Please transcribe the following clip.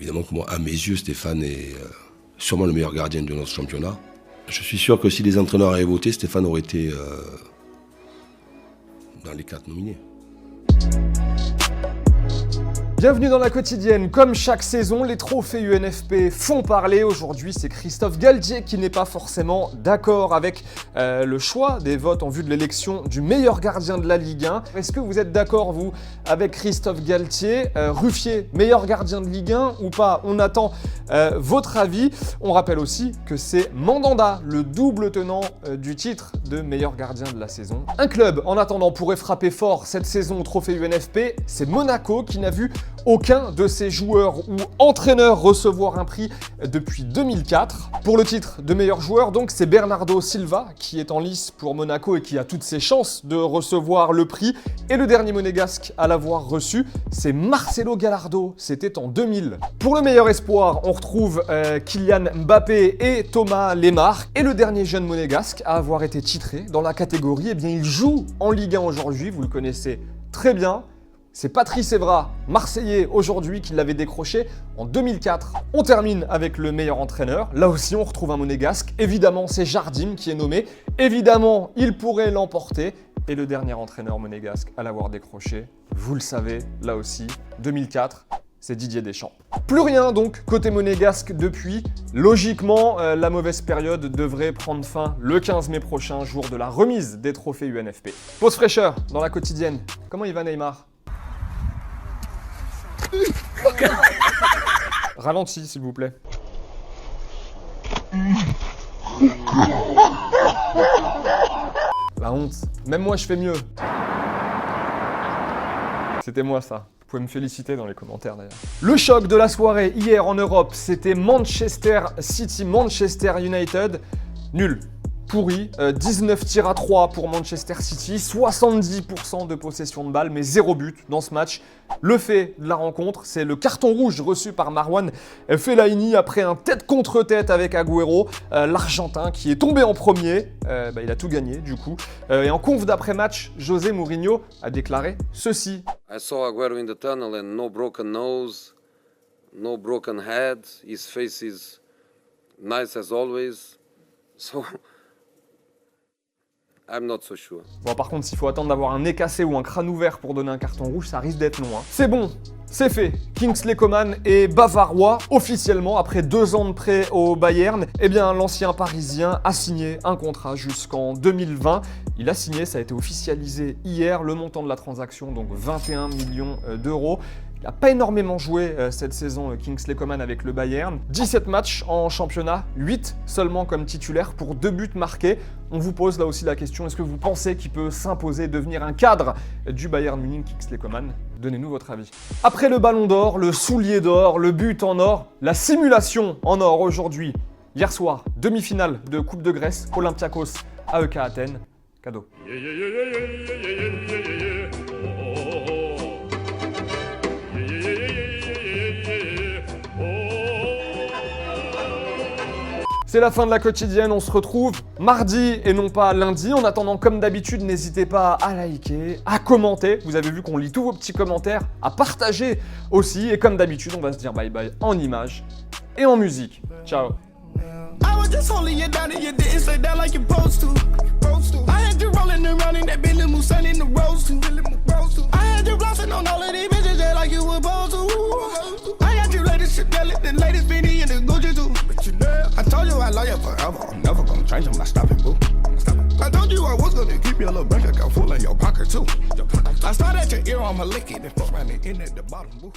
Évidemment que moi, à mes yeux, Stéphane est sûrement le meilleur gardien de notre championnat. Je suis sûr que si les entraîneurs avaient voté, Stéphane aurait été dans les 4 nominés. Bienvenue dans la quotidienne. Comme chaque saison, les trophées UNFP font parler. Aujourd'hui, c'est Christophe Galtier qui n'est pas forcément d'accord avec le choix des votes en vue de l'élection du meilleur gardien de la Ligue 1. Est-ce que vous êtes d'accord, vous, avec Christophe Galtier, Ruffier, meilleur gardien de Ligue 1 ou pas? On attend votre avis. On rappelle aussi que c'est Mandanda, le double tenant du titre de meilleur gardien de la saison. Un club, en attendant, pourrait frapper fort cette saison au trophée UNFP. C'est Monaco qui n'a vu aucun de ses joueurs ou entraîneurs recevoir un prix depuis 2004. Pour le titre de meilleur joueur, donc, c'est Bernardo Silva qui est en lice pour Monaco et qui a toutes ses chances de recevoir le prix. Et le dernier monégasque à l'avoir reçu, c'est Marcelo Gallardo. C'était en 2000. Pour le meilleur espoir, on retrouve Kylian Mbappé et Thomas Lemar. Et le dernier jeune monégasque à avoir été titré dans la catégorie, eh bien, il joue en Ligue 1 aujourd'hui. Vous le connaissez très bien. C'est Patrice Evra, Marseillais aujourd'hui, qui l'avait décroché en 2004. On termine avec le meilleur entraîneur. Là aussi, on retrouve un monégasque. Évidemment, c'est Jardim qui est nommé. Évidemment, il pourrait l'emporter. Et le dernier entraîneur monégasque à l'avoir décroché, vous le savez, là aussi, 2004, c'est Didier Deschamps. Plus rien donc côté monégasque depuis. Logiquement, la mauvaise période devrait prendre fin le 15 mai prochain, jour de la remise des trophées UNFP. Pause fraîcheur dans la quotidienne. Comment il va Neymar ? Ralenti, s'il vous plaît. La honte. Même moi, je fais mieux. C'était moi, ça. Vous pouvez me féliciter dans les commentaires, d'ailleurs. Le choc de la soirée hier en Europe, c'était Manchester City, Manchester United. Nul. Pourri, 19 tirs à 3 pour Manchester City, 70% de possession de balle, mais 0 but dans ce match. Le fait de la rencontre, c'est le carton rouge reçu par Marwan Fellaini après un tête contre tête avec Agüero, l'Argentin qui est tombé en premier. Il a tout gagné du coup. Et en conf d'après-match, José Mourinho a déclaré ceci. I saw Agüero in the tunnel and no broken nose, no broken head. His face is nice as always. So I'm not so sure. Bon, par contre, s'il faut attendre d'avoir un nez cassé ou un crâne ouvert pour donner un carton rouge, ça risque d'être long. Hein. C'est bon, c'est fait. Kingsley Coman est bavarois officiellement après 2 ans de prêt au Bayern. Eh bien, l'ancien Parisien a signé un contrat jusqu'en 2020. Il a signé, ça a été officialisé hier. Le montant de la transaction, donc 21 millions d'euros. Il n'a pas énormément joué cette saison, Kingsley Coman, avec le Bayern. 17 matchs en championnat, 8 seulement comme titulaire pour 2 buts marqués. On vous pose là aussi la question, est-ce que vous pensez qu'il peut s'imposer, devenir un cadre du Bayern Munich, Kingsley Coman? Donnez-nous votre avis. Après le ballon d'or, le soulier d'or, le but en or, la simulation en or aujourd'hui. Hier soir, demi-finale de Coupe de Grèce, Olympiakos, AEK Athènes, cadeau. C'est la fin de la quotidienne, on se retrouve mardi et non pas lundi. En attendant, comme d'habitude, n'hésitez pas à liker, à commenter. Vous avez vu qu'on lit tous vos petits commentaires, à partager aussi. Et comme d'habitude, on va se dire bye bye en images et en musique. Ciao. I was just holding you down and you didn't say that like you're supposed to. I had you rolling around in that Bentley Mulsanne in the rose too. I had you bluffing on all of these bitches just like you were supposed to. I got you latest Chanel and latest Fendi and the Gucci too. But you know, I told you I love you forever. I'm never gonna change, I'm not stopping, boo. I told you I was gonna keep your little bank account full in your pocket too. I started at your ear, I'ma lick it and fuck around and end at the bottom, boo.